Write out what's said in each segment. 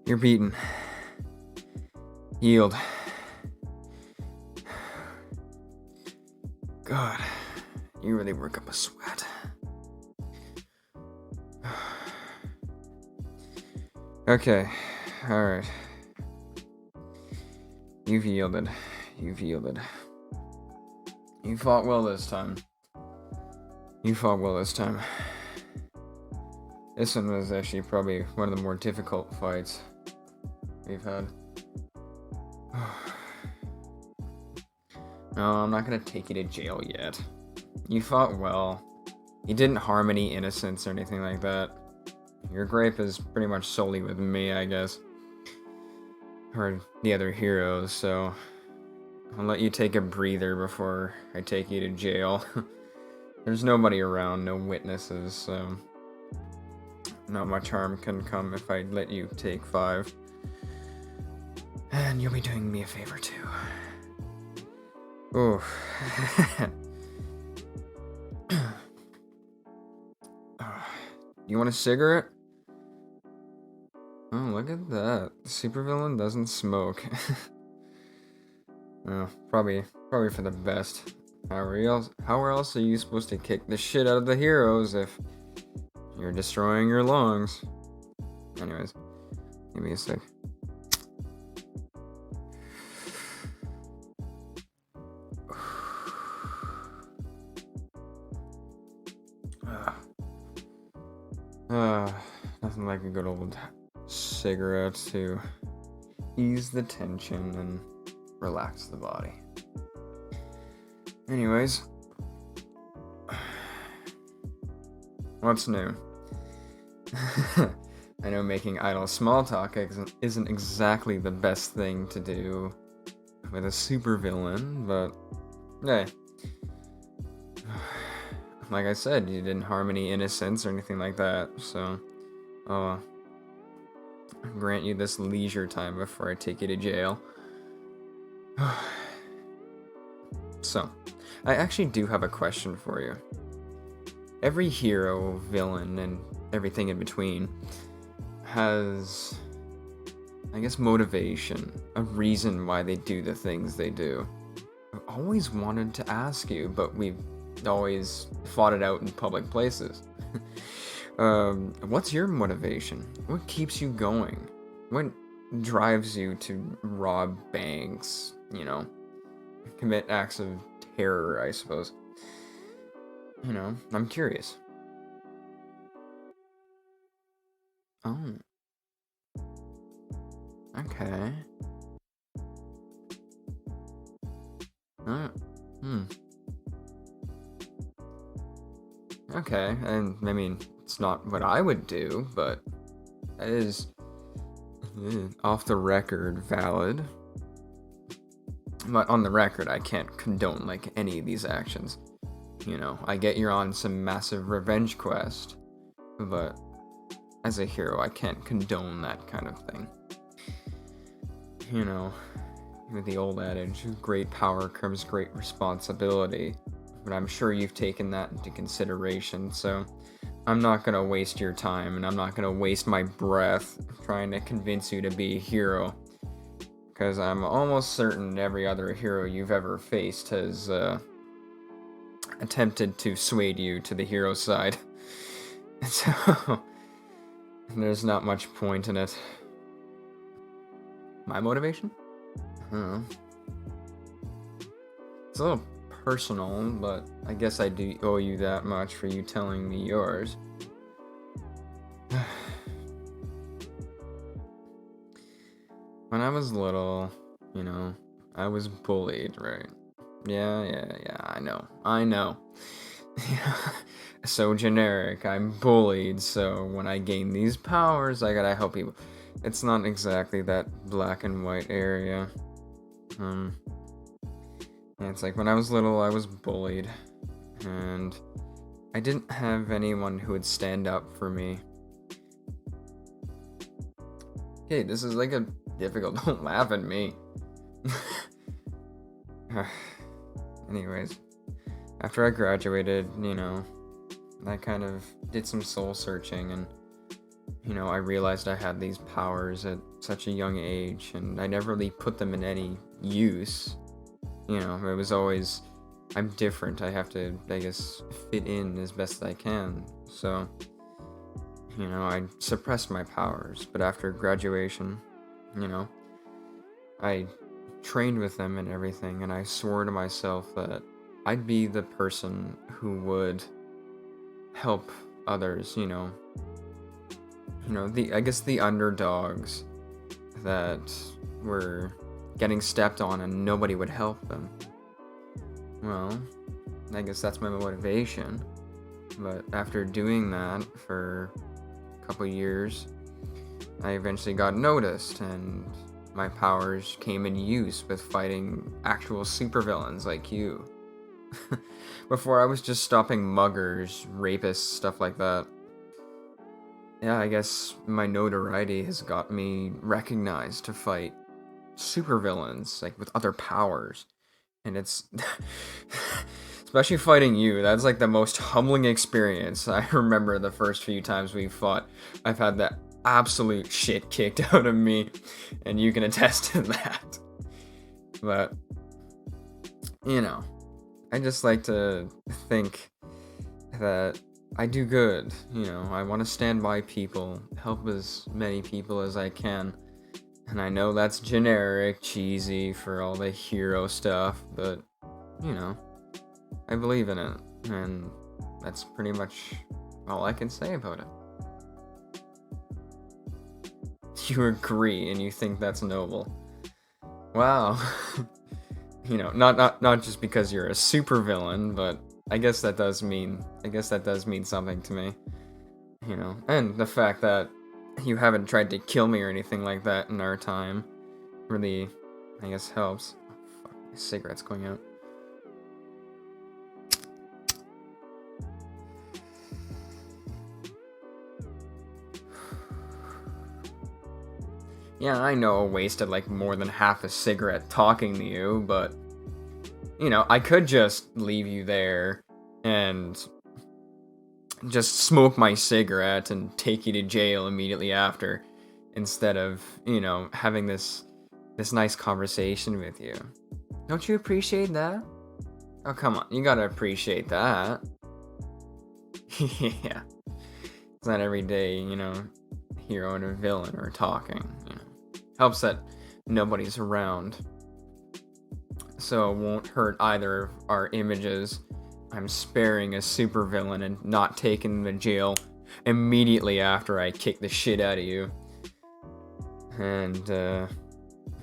You're beaten. Yield. God, you really work up a sweat. Okay, alright. You've yielded. You've yielded. You fought well this time. You fought well this time. This one was actually probably one of the more difficult fights we've had. No, I'm not gonna take you to jail yet. You fought well. You didn't harm any innocents or anything like that. Your gripe is pretty much solely with me, I guess. Or the other heroes, so I'll let you take a breather before I take you to jail. There's nobody around, no witnesses, so not much harm can come if I let you take 5. And you'll be doing me a favor too. Ooh. You want a cigarette? Oh, look at that. The supervillain doesn't smoke. Well, probably for the best. How else are you supposed to kick the shit out of the heroes if you're destroying your lungs? Anyways, give me a sec. Nothing like a good old cigarette to ease the tension and relax the body. Anyways, what's new? I know making idle small talk isn't exactly the best thing to do with a supervillain, but hey. Like I said, you didn't harm any innocents or anything like that, so I'll grant you this leisure time before I take you to jail. So, I actually do have a question for you. Every hero, villain, and everything in between has, I guess, motivation, a reason why they do the things they do. I've always wanted to ask you, but we've always fought it out in public places. What's your motivation? What keeps you going? What drives you to rob banks, commit acts of terror, I suppose? I'm curious. Oh. Okay. Okay, and I mean, it's not what I would do, but that is off the record valid. But on the record, I can't condone any of these actions. I get you're on some massive revenge quest, but as a hero, I can't condone that kind of thing. With the old adage, great power comes great responsibility. But I'm sure you've taken that into consideration, so I'm not gonna waste your time, and I'm not gonna waste my breath trying to convince you to be a hero. Because I'm almost certain every other hero you've ever faced has attempted to sway you to the hero side. So, there's not much point in it. My motivation? It's a little personal, but I guess I do owe you that much for you telling me yours. When I was little, I was bullied, right? Yeah, I know. So generic, I'm bullied, so when I gain these powers, I gotta help people. It's not exactly that black and white area. It's like when I was little, I was bullied, and I didn't have anyone who would stand up for me. Okay, this is a difficult, don't laugh at me. Anyways, after I graduated, I kind of did some soul searching, and I realized I had these powers at such a young age, and I never really put them in any use. You know, it was always, I'm different. I have to, I guess, fit in as best I can. So, you know, I suppressed my powers. But after graduation, you know, I trained with them and everything, and I swore to myself that I'd be the person who would help others, I guess the underdogs that were getting stepped on and nobody would help them. Well, I guess that's my motivation. But after doing that for a couple years, I eventually got noticed, and my powers came in use with fighting actual supervillains like you. Before, I was just stopping muggers, rapists, stuff like that. Yeah, I guess my notoriety has got me recognized to fight supervillains, like with other powers. And it's especially fighting you, that's like the most humbling experience. I remember the first few times we fought, I've had the absolute shit kicked out of me, and you can attest to that. But, you know, I just like to think that I do good. You know, I want to stand by people, help as many people as I can. And I know that's generic, cheesy for all the hero stuff, but, you know, I believe in it. And that's pretty much all I can say about it. You agree, and you think that's noble. Wow. You know, not just because you're a supervillain, but I guess that does mean something to me. You know, and the fact that you haven't tried to kill me or anything like that in our time really, I guess, helps. Oh, fuck, my cigarette's going out. Yeah, I know I wasted like more than half a cigarette talking to you, but, you know, I could just leave you there and just smoke my cigarette and take you to jail immediately after, instead of, you know, having this nice conversation with you. Don't you appreciate that? Oh, come on, you gotta appreciate that. Yeah. It's not every day, you know, hero and a villain are talking, you know. Helps that nobody's around, so it won't hurt either of our images. I'm sparing a supervillain and not taking him to jail immediately after I kick the shit out of you. And,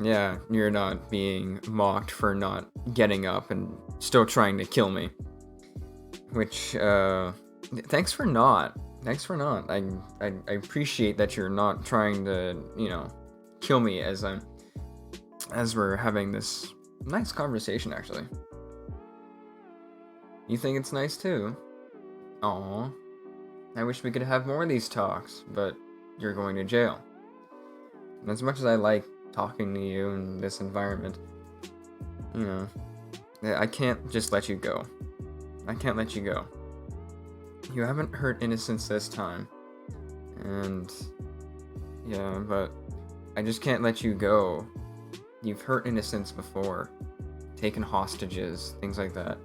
yeah, you're not being mocked for not getting up and still trying to kill me. Which, thanks for not. I appreciate that you're not trying to, you know, kill me as we're having this nice conversation, actually. You think it's nice too? Aw. I wish we could have more of these talks, but you're going to jail. And as much as I like talking to you in this environment, you know, I can't just let you go. I can't let you go. You haven't hurt innocents this time. And, yeah, but I just can't let you go. You've hurt innocents before. Taken hostages, things like that.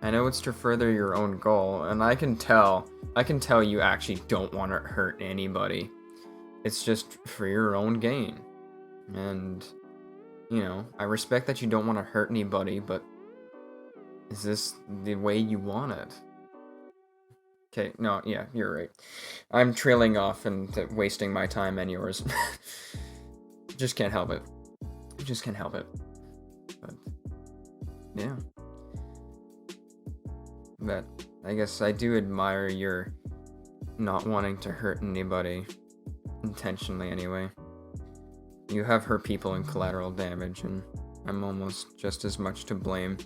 I know it's to further your own goal, and I can tell you actually don't want to hurt anybody. It's just for your own gain. And, you know, I respect that you don't want to hurt anybody, but is this the way you want it? Okay, no, yeah, you're right. I'm trailing off and wasting my time and yours. Just can't help it. Just can't help it. But, yeah. But I guess I do admire your not wanting to hurt anybody, intentionally anyway. You have hurt people in collateral damage, and I'm almost just as much to blame.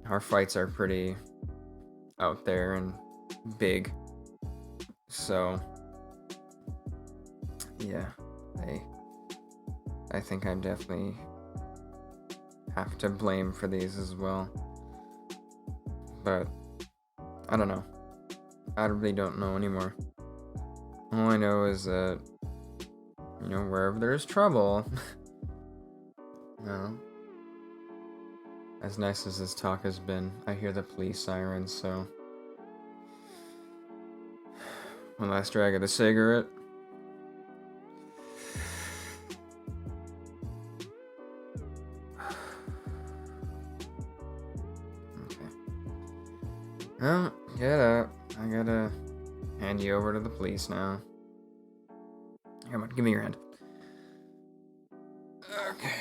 Our fights are pretty out there and big, so yeah, I think I definitely have to blame for these as well. But I don't know. I really don't know anymore. All I know is that wherever there's trouble. No. As nice as this talk has been, I hear the police sirens, so... One last drag of the cigarette. Okay. Well, get up. I gotta hand you over to the police now. Come on, give me your hand. Okay.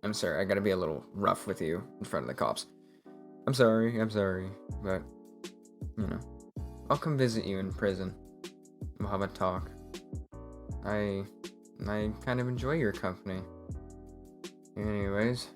I'm sorry, I gotta be a little rough with you in front of the cops. I'm sorry, but, I'll come visit you in prison. We'll have a talk. I kind of enjoy your company. Anyways,